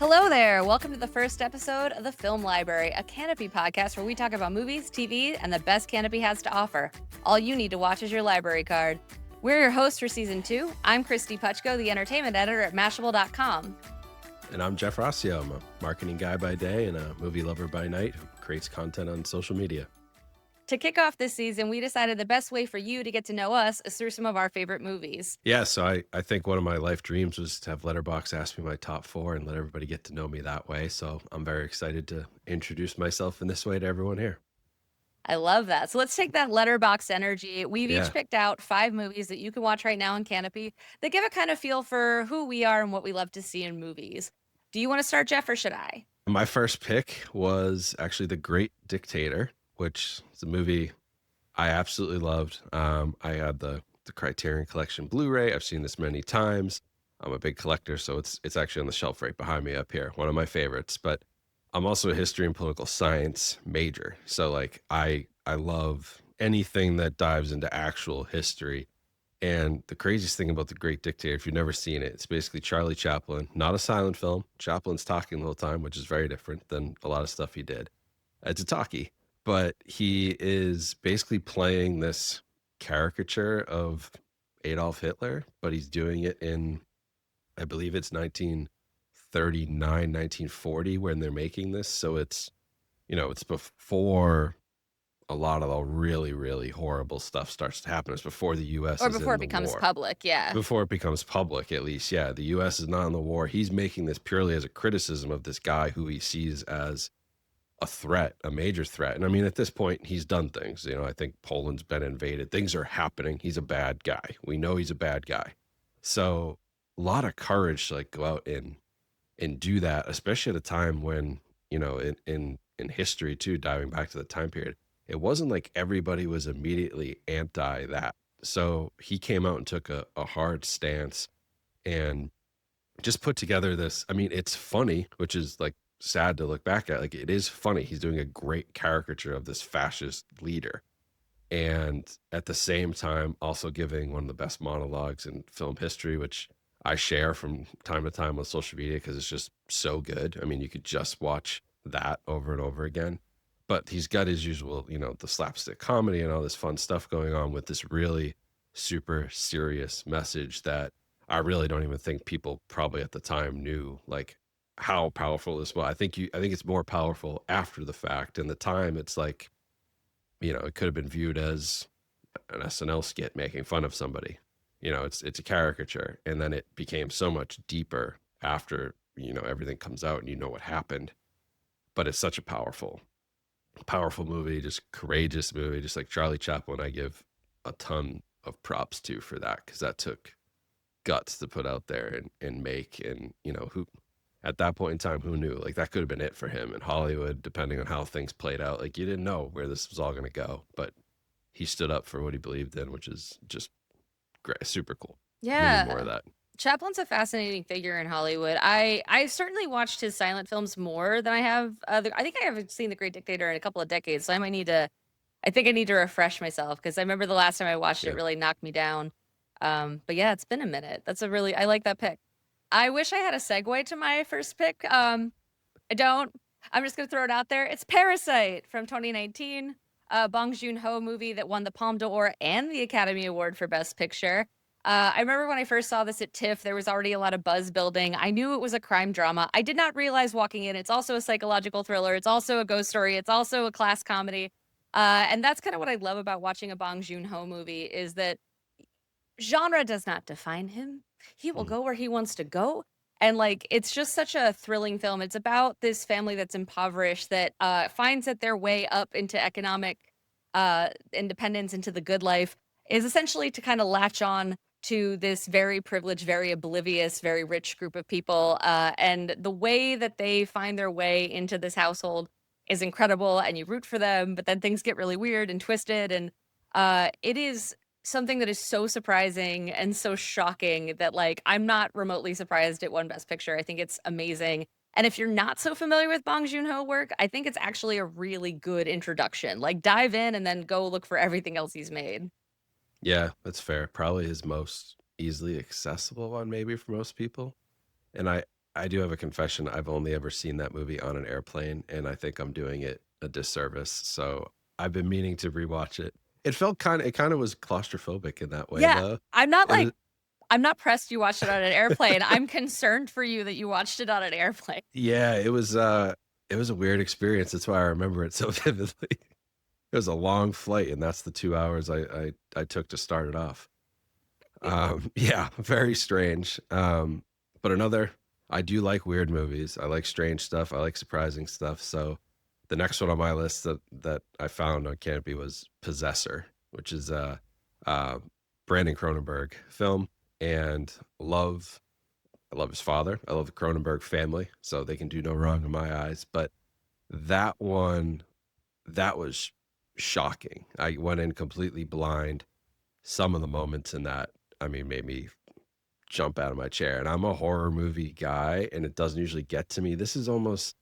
Hello there. Welcome to the first episode of the Film Library, a Kanopy podcast where we talk about movies, TV, and the best Kanopy has to offer. All you need to watch is your library card. We're your hosts for season 2. I'm Kristy Puchko, the entertainment editor at Mashable.com. And I'm Jeff Rossio. I'm a marketing guy by day and a movie lover by night who creates content on social media. To kick off this season, we decided the best way for you to get to know us is through some of our favorite movies. Yeah, so I think one of my life dreams was to have Letterboxd ask me my top 4 and let everybody get to know me that way. So I'm very excited to introduce myself in this way to everyone here. I love that. So let's take that Letterboxd energy. We've each picked out 5 movies that you can watch right now on Kanopy that give a kind of feel for who we are and what we love to see in movies. Do you want to start, Jeff, or should I? My first pick was actually The Great Dictator, which is a movie I absolutely loved. I had the Criterion Collection Blu-ray. I've seen this many times. I'm a big collector, so it's actually on the shelf right behind me up here. One of my favorites. But I'm also a history and political science major. So like I love anything that dives into actual history. And the craziest thing about The Great Dictator, if you've never seen it, it's basically Charlie Chaplin, not a silent film. Chaplin's talking the whole time, which is very different than a lot of stuff he did. It's a talkie, but he is basically playing this caricature of Adolf Hitler, but he's doing it in, I believe it's 1939, 1940 when they're making this. So it's, it's before a lot of the really, really horrible stuff starts to happen. It's before the U.S. Or is before in it becomes the war. public, yeah. Before it becomes public, at least, yeah. The U.S. is not in the war. He's making this purely as a criticism of this guy who he sees as a threat, a major threat. And I mean, at this point, he's done things. I think Poland's been invaded. Things are happening. He's a bad guy. We know he's a bad guy. So a lot of courage to like go out and do that, especially at a time when, in history too, diving back to the time period, it wasn't like everybody was immediately anti that. So he came out and took a hard stance and just put together this. I mean, it's funny, which is like sad to look back at. Like, it is funny. He's doing a great caricature of this fascist leader. And at the same time, also giving one of the best monologues in film history, which I share from time to time on social media because it's just so good. I mean, you could just watch that over and over again. But he's got his usual, the slapstick comedy and all this fun stuff going on with this really super serious message that I really don't even think people probably at the time knew like how powerful this was. I think it's more powerful after the fact. And the time, it's like, it could have been viewed as an SNL skit making fun of somebody. It's a caricature, and then it became so much deeper after everything comes out and you know what happened. But it's such a powerful movie, just courageous movie, just like Charlie Chaplin. I give a ton of props to for that, because that took guts to put out there and make. And who at that point in time, who knew? Like, that could have been it for him in Hollywood, depending on how things played out. Like, you didn't know where this was all going to go, but he stood up for what he believed in, which is just great, super cool. Yeah. More of that. Chaplin's a fascinating figure in Hollywood. I certainly watched his silent films more than I have. I think I haven't seen The Great Dictator in a couple of decades, so I need to refresh myself, because I remember the last time I watched it really knocked me down. But yeah, it's been a minute. I like that pick. I wish I had a segue to my first pick. I don't. I'm just going to throw it out there. It's Parasite from 2019, Bong Joon-ho movie that won the Palme d'Or and the Academy Award for Best Picture. I remember when I first saw this at TIFF, there was already a lot of buzz building. I knew it was a crime drama. I did not realize walking in, it's also a psychological thriller. It's also a ghost story. It's also a class comedy. And that's kind of what I love about watching a Bong Joon-ho movie, is that genre does not define him. He will go where he wants to go. And like, it's just such a thrilling film. It's about this family that's impoverished that finds that their way up into economic independence, into the good life, is essentially to kind of latch on to this very privileged, very oblivious, very rich group of people. And the way that they find their way into this household is incredible, and you root for them, but then things get really weird and twisted. And it is something that is so surprising and so shocking that, like, I'm not remotely surprised it won Best Picture. I think it's amazing. And if you're not so familiar with Bong Joon-ho work, I think it's actually a really good introduction. Like, dive in and then go look for everything else he's made. Yeah, that's fair. Probably his most easily accessible one, maybe, for most people. And I I do have a confession. I've only ever seen that movie on an airplane, and I think I'm doing it a disservice. So I've been meaning to rewatch it. It kind of was claustrophobic in that way, Yeah, though. I'm not It was, like I'm not pressed you watched it on an airplane. I'm concerned for you that you watched it on an airplane. yeah, it was a weird experience. That's why I remember it so vividly. It was a long flight, and that's the 2 hours I took to start it off. Yeah, very strange. But another, I do like weird movies. I like strange stuff. I like surprising stuff. So the next one on my list that I found on Kanopy was Possessor, which is a Brandon Cronenberg film, and I love his father. I love the Cronenberg family, so they can do no wrong in my eyes. But that one, that was shocking. I went in completely blind. Some of the moments in that, I mean, made me jump out of my chair. And I'm a horror movie guy, and it doesn't usually get to me. This is almost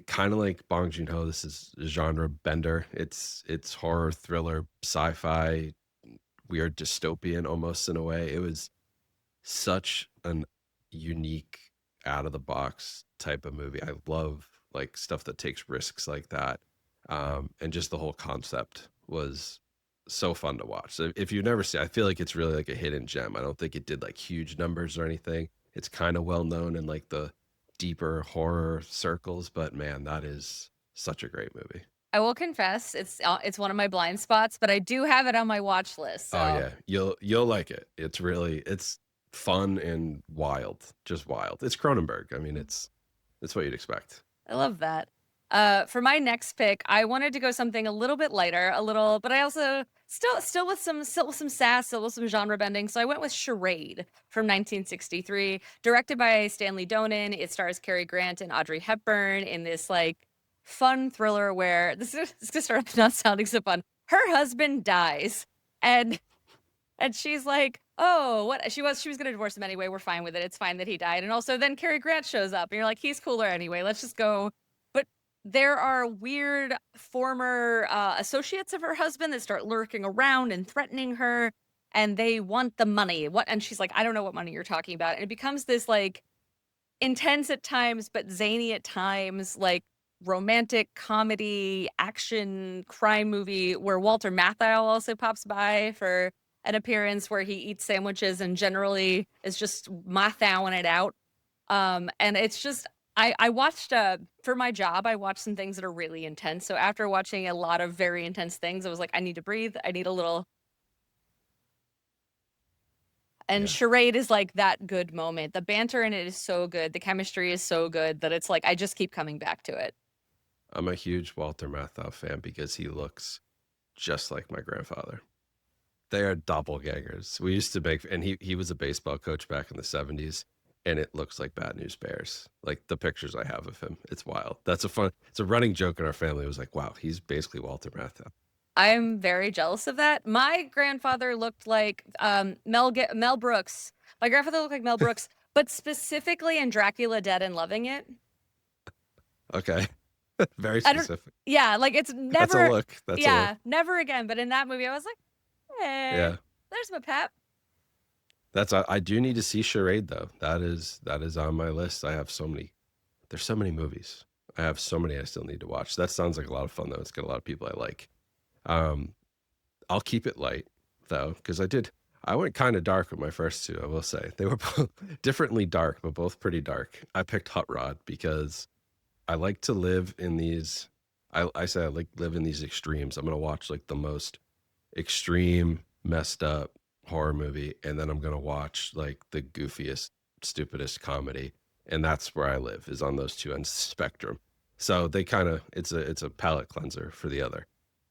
kind of like Bong Joon-ho. This is a genre bender. It's horror, thriller, sci-fi, weird dystopian almost in a way. It was such an unique out of the box type of movie. I love like stuff that takes risks like that. And just the whole concept was so fun to watch. So if you've never seen, I feel like it's really like a hidden gem. I don't think it did like huge numbers or anything. It's kind of well known in like the deeper horror circles, but man, that is such a great movie. I will confess, it's one of my blind spots, but I do have it on my watch list. Oh So yeah, you'll like it. It's fun and wild, just wild. It's Cronenberg. I mean, it's what you'd expect. I love that. For my next pick, I wanted to go something a little bit lighter, but I also still with some sass, still with some genre bending. So I went with Charade from 1963, directed by Stanley Donen. It stars Cary Grant and Audrey Hepburn in this like fun thriller where this is sort of not sounding so fun. Her husband dies, and she's like, "Oh, what?" She was gonna divorce him anyway. We're fine with it. It's fine that he died. And also, then Cary Grant shows up, and you're like, "He's cooler anyway. Let's just go." But there are weird former associates of her husband that start lurking around and threatening her, and they want the money. What? And she's like, "I don't know what money you're talking about." And it becomes this like intense at times, but zany at times, like romantic comedy, action, crime movie where Walter Matthau also pops by for an appearance where he eats sandwiches and generally is just Mathauing it out. And it's just I watched for my job, I watched some things that are really intense. So after watching a lot of very intense things, I was like, I need to breathe. I need a little. And Yeah. Charade is like that good moment. The banter in it is so good. The chemistry is so good that it's like I just keep coming back to it. I'm a huge Walter Matthau fan because he looks just like my grandfather. They are doppelgangers. We used to make, and he was a baseball coach back in the 70s, and it looks like Bad News Bears. Like the pictures I have of him, it's wild. It's a running joke in our family. It was like, wow, he's basically Walter Matthau. I'm very jealous of that. My grandfather looked like Mel Brooks. My grandfather looked like Mel Brooks, but specifically in Dracula Dead and Loving It. Okay. Very I don't specific. Yeah, like it's That's a never look. That's a look. yeah, never again. But in that movie, I was like, hey, Yeah. there's my pep. I do need to see Charade though. That is on my list. I have so many. There's so many movies. I have so many I still need to watch. That sounds like a lot of fun though. It's got a lot of people I like. Um, I'll keep it light though, because I went kind of dark with my first two, I will say. They were both differently dark, but both pretty dark. I picked Hot Rod because I like to live in these I say I like live in these extremes. I'm gonna watch like the most extreme, messed up horror movie, and then I'm gonna watch like the goofiest, stupidest comedy. And that's where I live, is on those two ends of the spectrum. So they kind of it's a palate cleanser for the other.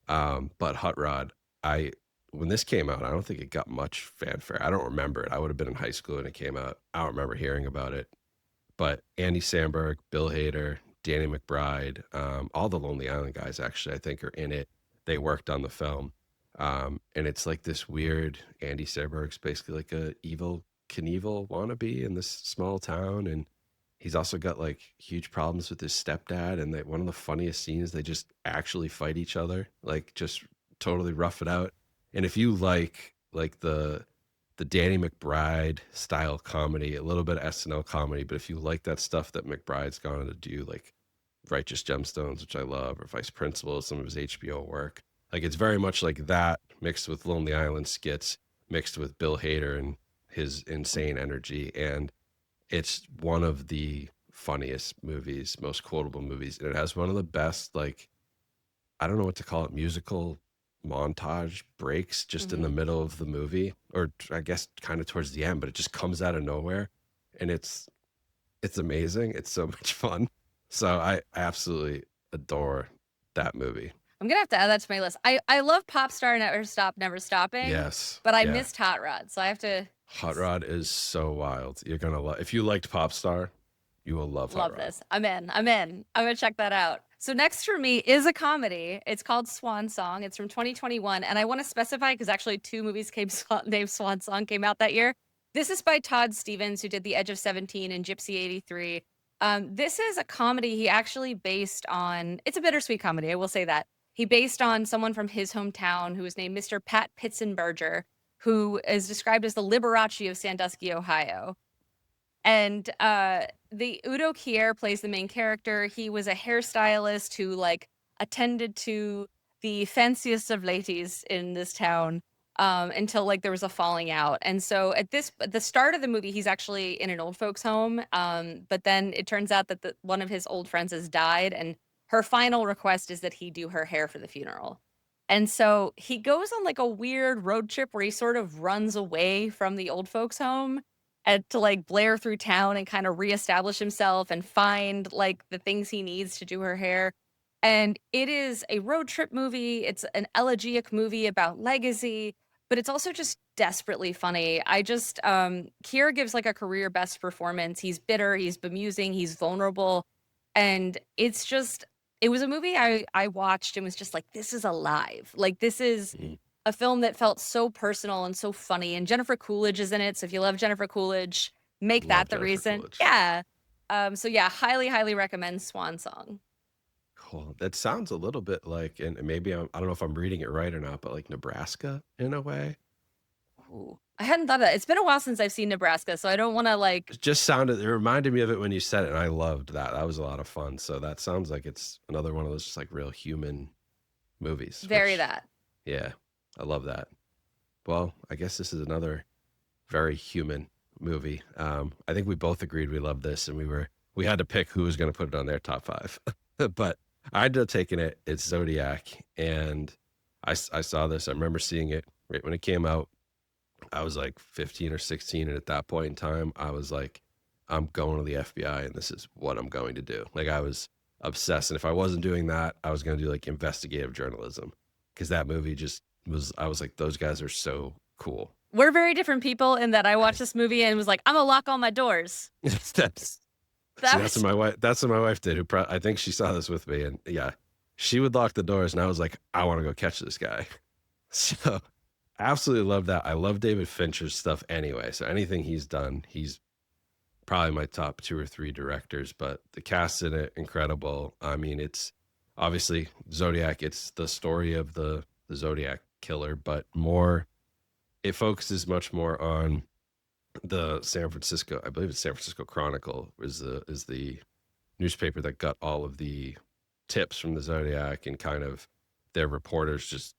But Hot Rod, I when this came out, I don't think it got much fanfare. I don't remember it. I would have been in high school when it came out. I don't remember hearing about it. But Andy Samberg, Bill Hader, Danny McBride, all the Lonely Island guys actually, I think, are in it. They worked on the film. And it's like this weird Andy Samberg's basically like a evil Knievel wannabe in this small town. And he's also got like huge problems with his stepdad. And one of the funniest scenes, they just actually fight each other, like just totally rough it out. And if you like the the Danny McBride style comedy, a little bit of SNL comedy. But if you like that stuff that McBride's gone on to do, like Righteous Gemstones, which I love, or Vice Principals, some of his HBO work, like it's very much like that mixed with Lonely Island skits, mixed with Bill Hader and his insane energy. And it's one of the funniest movies, most quotable movies. And it has one of the best, like, I don't know what to call it, musical montage breaks just in the middle of the movie, or I guess kind of towards the end, but it just comes out of nowhere. And it's amazing. It's so much fun. So I absolutely adore that movie. I'm gonna have to add that to my list. I love Pop Star Never Stop Never Stopping. Yes. But I yeah. missed Hot Rod, so I have to. Hot Rod is so wild. You're gonna love. If you liked Pop Star, you will love Hot Rod. This. I'm in. I'm gonna check that out. So next for me is a comedy. It's called Swan Song. It's from 2021, and I want to specify because actually 2 movies named Swan Song came out that year. This is by Todd Stevens, who did The Edge of 17 and Gypsy 83. This is a comedy he actually based on. It's a bittersweet comedy, I will say that. He based on someone from his hometown who was named Mr. Pat Pitsenberger, who is described as the Liberace of Sandusky, Ohio. And the Udo Kier plays the main character. He was a hairstylist who like attended to the fanciest of ladies in this town until like there was a falling out. And so at the start of the movie, he's actually in an old folks home. But then it turns out that one of his old friends has died, and her final request is that he do her hair for the funeral. And so he goes on like a weird road trip where he sort of runs away from the old folks home and to like blare through town and kind of reestablish himself and find like the things he needs to do her hair. And it is a road trip movie. It's an elegiac movie about legacy, but it's also just desperately funny. Kier gives like a career best performance. He's bitter, he's bemusing, he's vulnerable. And it was a movie I watched and was just like, this is alive. Like, this is a film that felt so personal and so funny. And Jennifer Coolidge is in it. So if you love Jennifer Coolidge, make that the reason. Coolidge. Yeah. So yeah, highly, highly recommend Swan Song. Cool. That sounds a little bit like, and maybe I don't know if I'm reading it right or not, but like Nebraska in a way. Ooh. I hadn't thought of that. It's been a while since I've seen Nebraska, so I don't want to like. It reminded me of it when you said it, and I loved that. That was a lot of fun. So that sounds like it's another one of those just like real human movies. That. Yeah, I love that. Well, I guess this is another very human movie. I think we both agreed we loved this, and we had to pick who was going to put it on their top 5. But I ended up taking it. It's Zodiac, and I saw this. I remember seeing it right when it came out. I was like 15 or 16. And at that point in time, I was like, I'm going to the FBI and this is what I'm going to do. Like I was obsessed. And if I wasn't doing that, I was going to do like investigative journalism, because that movie I was like, those guys are so cool. We're very different people in that I watched this movie and was like, I'm gonna lock all my doors. That's what my wife did. I think she saw this with me, and yeah, she would lock the doors and I was like, I want to go catch this guy. So absolutely love that. I love David Fincher's stuff anyway. So anything he's done, he's probably my top 2 or 3 directors, but the cast in it, incredible. I mean, it's obviously Zodiac. It's the story of the Zodiac killer, but it focuses much more on the San Francisco, I believe it's San Francisco Chronicle is the newspaper that got all of the tips from the Zodiac, and kind of their reporters just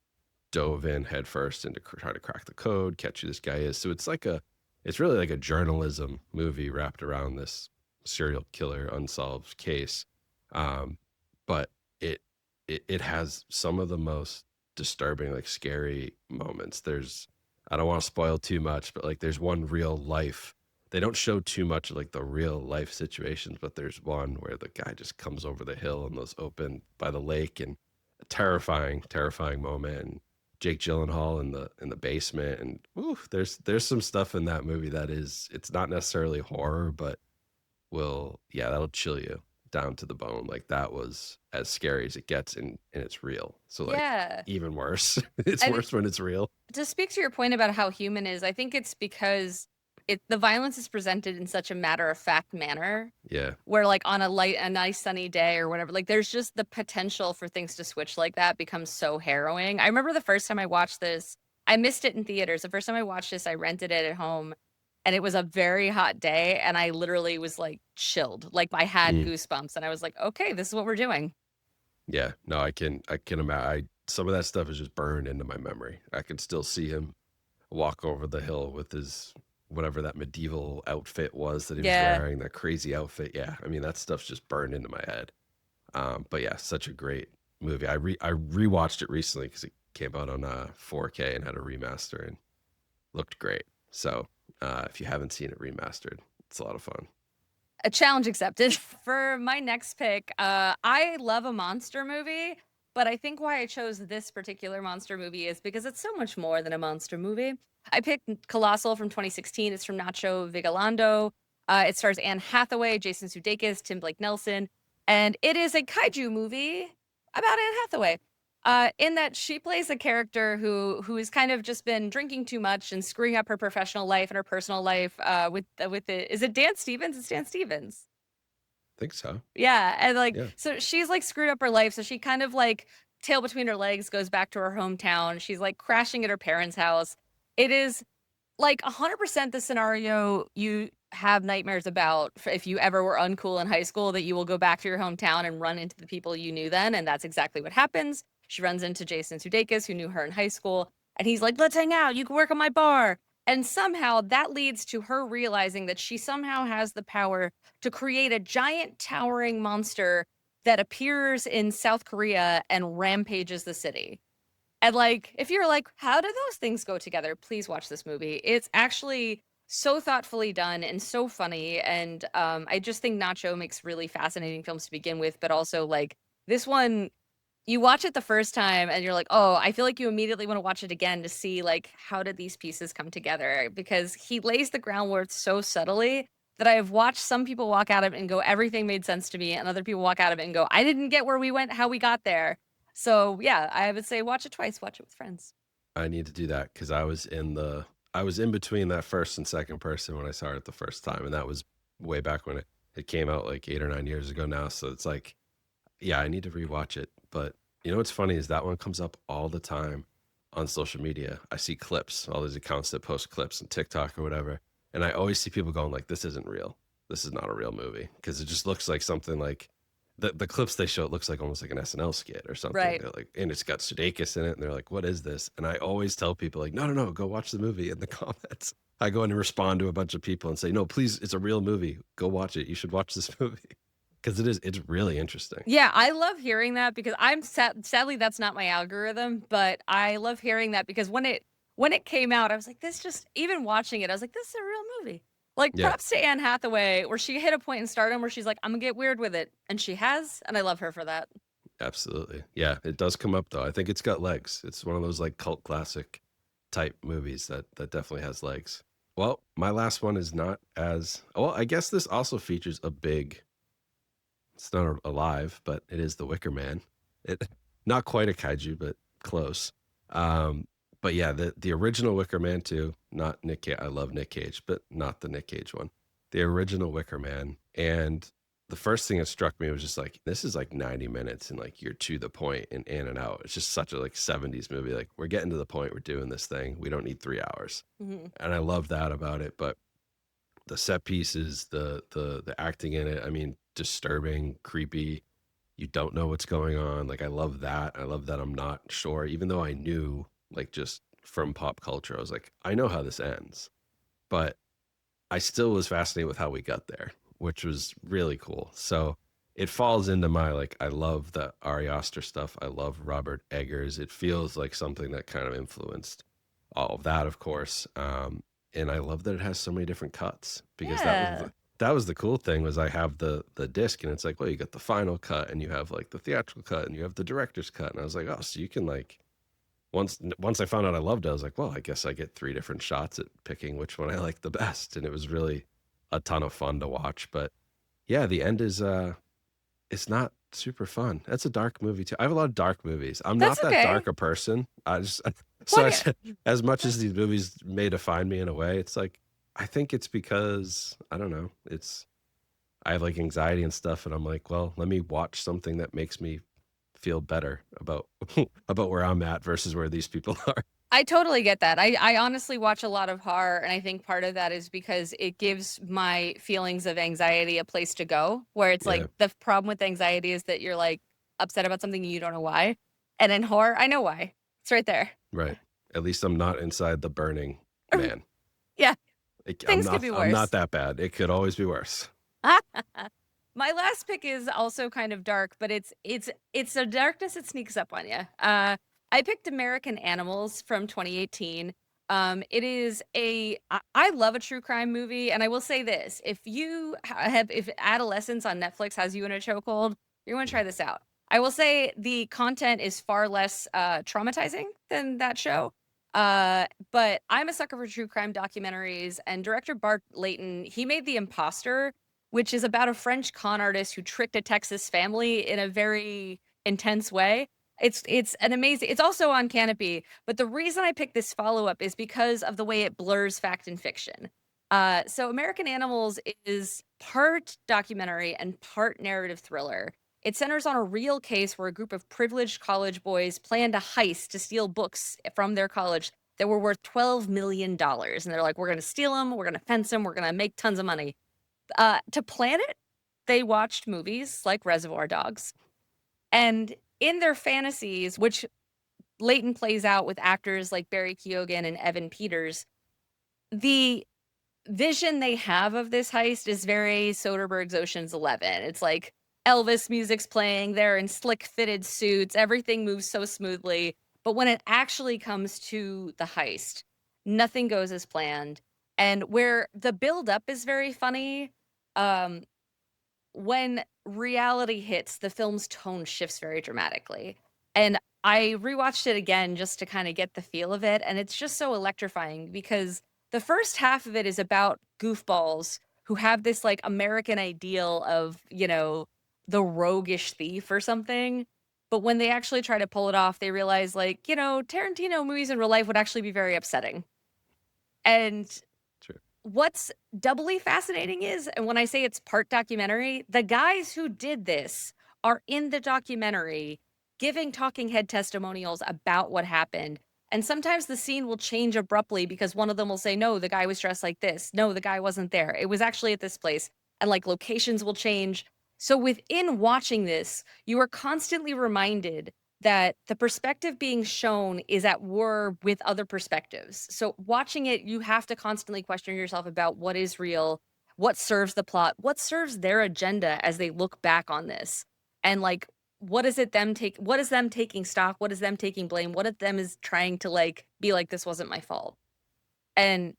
dove in headfirst and to try to crack the code, catch who this guy is. So it's really like a journalism movie wrapped around this serial killer unsolved case. But it has some of the most disturbing, like scary moments. I don't want to spoil too much, but like there's one real life. They don't show too much of like the real life situations, but there's one where the guy just comes over the hill and those open by the lake, and a terrifying moment. And Jake Gyllenhaal in the basement, and there's some stuff in that movie it's not necessarily horror, but that'll chill you down to the bone. Like that was as scary as it gets, and it's real. So like even worse. It's worse when it's real. To speak to your point about how human is, I think it's because the violence is presented in such a matter-of-fact manner. Yeah. Where like on a nice sunny day or whatever, like there's just the potential for things to switch like that becomes so harrowing. I remember the first time I watched this, I missed it in theaters. The first time I watched this, I rented it at home, and it was a very hot day, and I literally was, like, chilled. Like, I had Mm. goosebumps, and I was like, "Okay, this is what we're doing." Yeah, no, I can imagine. Some of that stuff is just burned into my memory. I can still see him walk over the hill with his whatever that medieval outfit was that he was Yeah. wearing, that crazy outfit. Yeah, I mean that stuff's just burned into my head. But yeah, such a great movie. I rewatched it recently because it came out on 4K and had a remaster and looked great. So if you haven't seen it remastered, it's a lot of fun. A challenge accepted. For my next pick, I love a monster movie, but I think why I chose this particular monster movie is because it's so much more than a monster movie. I picked Colossal from 2016. It's from Nacho Vigalondo. It stars Anne Hathaway, Jason Sudeikis, Tim Blake Nelson, and it is a kaiju movie about Anne Hathaway. In that she plays a character who has kind of just been drinking too much and screwing up her professional life and her personal life. With the is it Dan Stevens? It's Dan Stevens. I think so. Yeah, and like Yeah. so she's like screwed up her life, so she kind of like tail between her legs goes back to her hometown. She's like crashing at her parents' house. It is like 100% the scenario you have nightmares about if you ever were uncool in high school, that you will go back to your hometown and run into the people you knew then, and that's exactly what happens. She runs into Jason Sudeikis, who knew her in high school, and he's like, "Let's hang out. You can work on my bar." And somehow that leads to her realizing that she somehow has the power to create a giant towering monster that appears in South Korea and rampages the city. And, like, if you're like, "How do those things go together?" Please watch this movie. It's actually so thoughtfully done and so funny, and, I just think Nacho makes really fascinating films to begin with, but also, like, this one, you watch it the first time and you're like, "Oh," I feel like you immediately wanna watch it again to see, like, how did these pieces come together? Because he lays the groundwork so subtly that I have watched some people walk out of it and go, "Everything made sense to me," and other people walk out of it and go, "I didn't get where we went, how we got there." So, yeah, I would say watch it twice, watch it with friends. I need to do that because I was in between that first and second person when I saw it the first time, and that was way back when it came out like 8 or 9 years ago now. So it's like, yeah, I need to rewatch it. But you know what's funny is that one comes up all the time on social media. I see clips, all these accounts that post clips on TikTok or whatever, and I always see people going like, "This isn't real. This is not a real movie," because it just looks like something like the clips they show. It looks like almost like an SNL skit or something. Right. They're like, and it's got Sudeikis in it, and they're like, "What is this?" And I always tell people like, "No, no, no, go watch the movie." In the comments, I go in and respond to a bunch of people and say, "No, please, it's a real movie. Go watch it. You should watch this movie." Because it's really interesting. Yeah, I love hearing that because I'm sadly, that's not my algorithm, but I love hearing that because when it came out, I was like, "This just," even watching it, I was like, "This is a real movie." Like, Yeah, props to Anne Hathaway, where she hit a point in stardom where she's like, "Imma get weird with it," and she has, and I love her for that. absolutely. Yeah, it does come up though. I think it's got legs. It's one of those like cult classic type movies that definitely has legs. Well, my last one is not as well. I guess this also features a big. It's not alive, but it is the Wicker Man. It not quite a kaiju, but close. Um, but yeah, the original Wicker Man too. Not Nick Cage. I love Nick Cage, but not the Nick Cage one. The original Wicker Man. And the first thing that struck me was just like, this is like 90 minutes and like you're to the point and in and out. It's just such a like 70s movie. Like we're getting to the point. We're doing this thing. We don't need 3 hours. Mhm. And I love that about it. But the set pieces, the acting in it, I mean, disturbing, creepy. You don't know what's going on. Like I love that. I love that I'm not sure, even though I knew, like just from pop culture, I was like, I know how this ends. But I still was fascinated with how we got there, which was really cool. So it falls into my like I love the Ari Aster stuff. I love Robert Eggers. It feels like something that kind of influenced all of that, of course. And I love that it has so many different cuts because Yeah. that was the cool thing was I have the disc and it's like, well, you got the final cut and you have like the theatrical cut and you have the director's cut. And I was like, oh, so you can like once I found out I loved it, I was like, well, I guess I get 3 different shots at picking which one I like the best. And it was really a ton of fun to watch. But yeah, the end is it's not super fun. That's a dark movie too. I have a lot of dark movies. I'm That's not that okay. dark a person. I just so Plenty as much as these movies may define me in a way, it's like I think it's because I don't know. It's I have like anxiety and stuff, and I'm like, well, let me watch something that makes me feel better about about where I'm at versus where these people are. I totally get that. I honestly watch a lot of horror, and I think part of that is because it gives my feelings of anxiety a place to go, where it's Yeah, like the problem with anxiety is that you're like upset about something and you don't know why. And in horror, I know why. It's right there. right. At least I'm not inside the Burning Man. Yeah, I'm things could not. be I'm not worse. that bad. It could always be worse. My last pick is also kind of dark, but it's a darkness that sneaks up on you. I picked American Animals from 2018. It is I love a true crime movie, and I will say this: if Adolescence on Netflix has you in a chokehold, you're going to try this out. I will say the content is far less traumatizing than that show. But I'm a sucker for true crime documentaries, and director Bart Layton, he made The Imposter, which is about a French con artist who tricked a Texas family in a very intense way. It's an amazing. It's also on Kanopy, but the reason I picked this follow up is because of the way it blurs fact and fiction. So American Animals is part documentary and part narrative thriller. It centers on a real case where a group of privileged college boys planned a heist to steal books from their college that were worth $12 million. And they're like, we're going to steal them, we're going to fence them, we're going to make tons of money. To plan it, they watched movies like Reservoir Dogs. And in their fantasies, which Leighton plays out with actors like Barry Keoghan and Evan Peters, the vision they have of this heist is very Soderbergh's Ocean's 11. It's like Elvis music's playing, they're in slick fitted suits, everything moves so smoothly. But when it actually comes to the heist, nothing goes as planned. And where the build up is very funny, um, when reality hits, the film's tone shifts very dramatically. And I rewatched it again just to kind of get the feel of it. And it's just so electrifying because the first half of it is about goofballs who have this like American ideal of, the roguish thief or something. But when they actually try to pull it off, they realize, like, Tarantino movies in real life would actually be very upsetting. And True. what's doubly fascinating is, and when I say it's part documentary, the guys who did this are in the documentary giving talking head testimonials about what happened. And sometimes the scene will change abruptly because one of them will say, no, the guy was dressed like this. No, the guy wasn't there. It was actually at this place. And like locations will change. So within watching this, you are constantly reminded that the perspective being shown is at war with other perspectives. So watching it, you have to constantly question yourself about what is real, what serves the plot, what serves their agenda as they look back on this. And like, what is them taking stock? What is them taking blame? What of them is trying to like be like, this wasn't my fault. And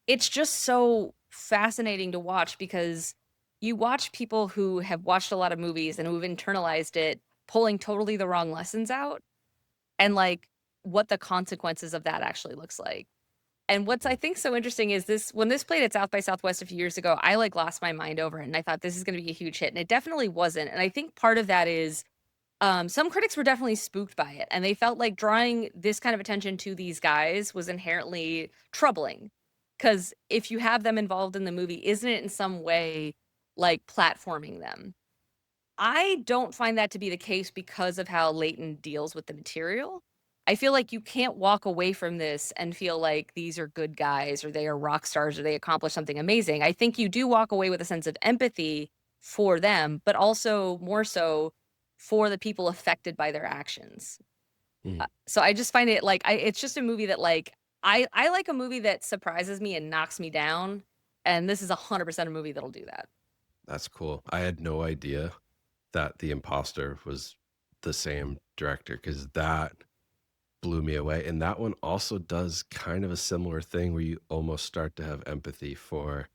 it's just so fascinating to watch because you watch people who have watched a lot of movies and who've internalized it pulling totally the wrong lessons out and like what the consequences of that actually looks like. And what's I think so interesting is this when this played at South by Southwest a few years ago, I like lost my mind over it and I thought this is going to be a huge hit and it definitely wasn't. And I think part of that is some critics were definitely spooked by it and they felt like drawing this kind of attention to these guys was inherently troubling because if you have them involved in the movie, isn't it in some way like platforming them? I don't find that to be the case because of how Leighton deals with the material. I feel like you can't walk away from this and feel like these are good guys or they are rock stars or they accomplished something amazing. I think you do walk away with a sense of empathy for them, but also more so for the people affected by their actions. Mm, So I just find it like it's just a movie that like I like a movie that surprises me and knocks me down, and this is 100% a movie that'll do that. that's cool. I had no idea that The Imposter was the same director because that blew me away. And that one also does kind of a similar thing where you almost start to have empathy for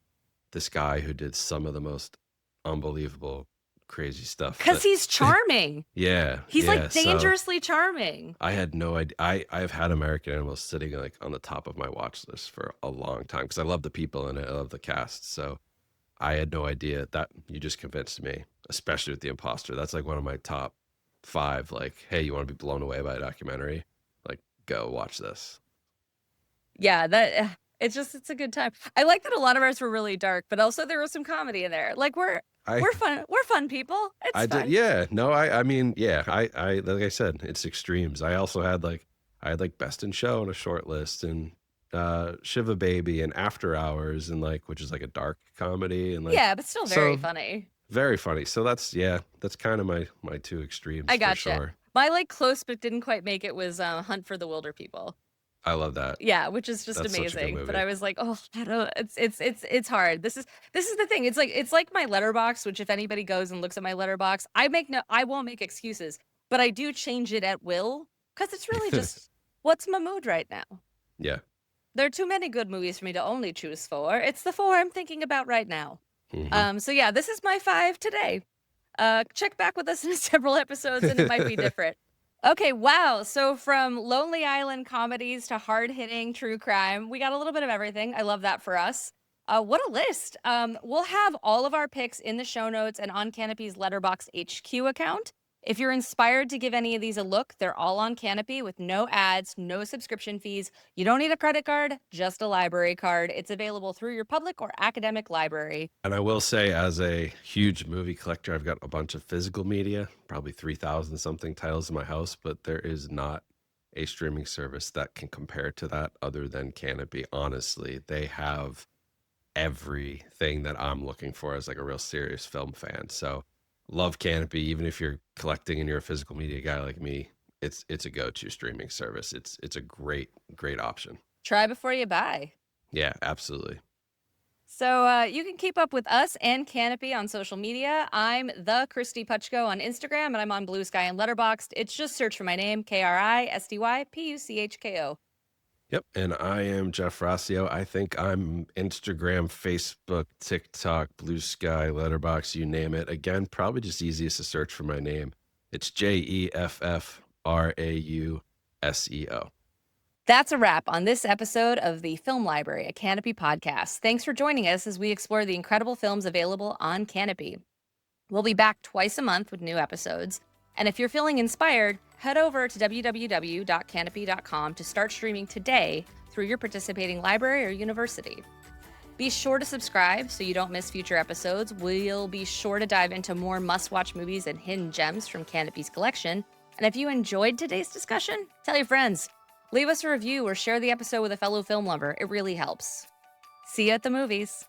this guy who did some of the most unbelievable, crazy stuff. Cuz he's charming. Yeah, He's yeah. like So dangerously charming. I had no idea. I've had American Animals sitting like on the top of my watch list for a long time because I love the people in it. I love the cast. So I had no idea that you just convinced me, especially with The Imposter. That's like one of my top five. Like, hey, you want to be blown away by a documentary? Like, go watch this. Yeah, that it's a good time. I like that a lot of ours were really dark, but also there was some comedy in there. Like I we're fun people. It's I did, fun. yeah. No, I mean, yeah. I like I said, it's extremes. I also had like I had like Best in Show on a short list, and Shiva Baby and After Hours, and like, which is like a dark comedy, and like, Yeah, but still very so funny. very funny. So that's kind of my two extremes I for gotcha. sure. My like close but didn't quite make it was Hunt for the Wilder People. I love that. Yeah, which is just That's such a good amazing. But movie. I was like, oh, I don't. It's hard. This is the thing. It's like my letterbox. Which if anybody goes and looks at my letterbox, I won't make excuses, but I do change it at will because it's really just what's my mood right now. Yeah. There are too many good movies for me to only choose four. It's the four I'm thinking about right now. Mhm. So yeah, this is my five today. Check back with us in several episodes and it might be different. Okay, wow. So from Lonely Island comedies to hard-hitting true crime, we got a little bit of everything. I love that for us. What a list. We'll have all of our picks in the show notes and on Kanopy's Letterboxd HQ account. If you're inspired to give any of these a look, they're all on Kanopy with no ads, no subscription fees. You don't need a credit card, just a library card. It's available through your public or academic library. And I will say, as a huge movie collector, I've got a bunch of physical media, probably 3,000 something titles in my house, but there is not a streaming service that can compare to that other than Kanopy. Honestly, they have everything that I'm looking for as like a real serious film fan. So love Kanopy, even if you're collecting and you're a physical media guy like me. It's a go-to streaming service. It's a great option. Try before you buy. Yeah, absolutely. So you can keep up with us and Kanopy on social media. I'm the Kristy Puchko on Instagram, and I'm on Blue Sky and Letterboxd. It's just search for my name, KRISTYPUCHKO. Yep. And I am Jeff Rossio. I think I'm Instagram, Facebook, TikTok, Blue Sky, Letterboxd, you name it. Again, probably just easiest to search for my name. It's JEFFRAUSEO. That's a wrap on this episode of the Film Library, a Kanopy podcast. Thanks for joining us as we explore the incredible films available on Kanopy. We'll be back twice a month with new episodes. And if you're feeling inspired, head over to www.kanopy.com to start streaming today through your participating library or university. Be sure to subscribe so you don't miss future episodes. We'll be sure to dive into more must-watch movies and hidden gems from Kanopy's collection. And if you enjoyed today's discussion, tell your friends. Leave us a review or share the episode with a fellow film lover. It really helps. See you at the movies.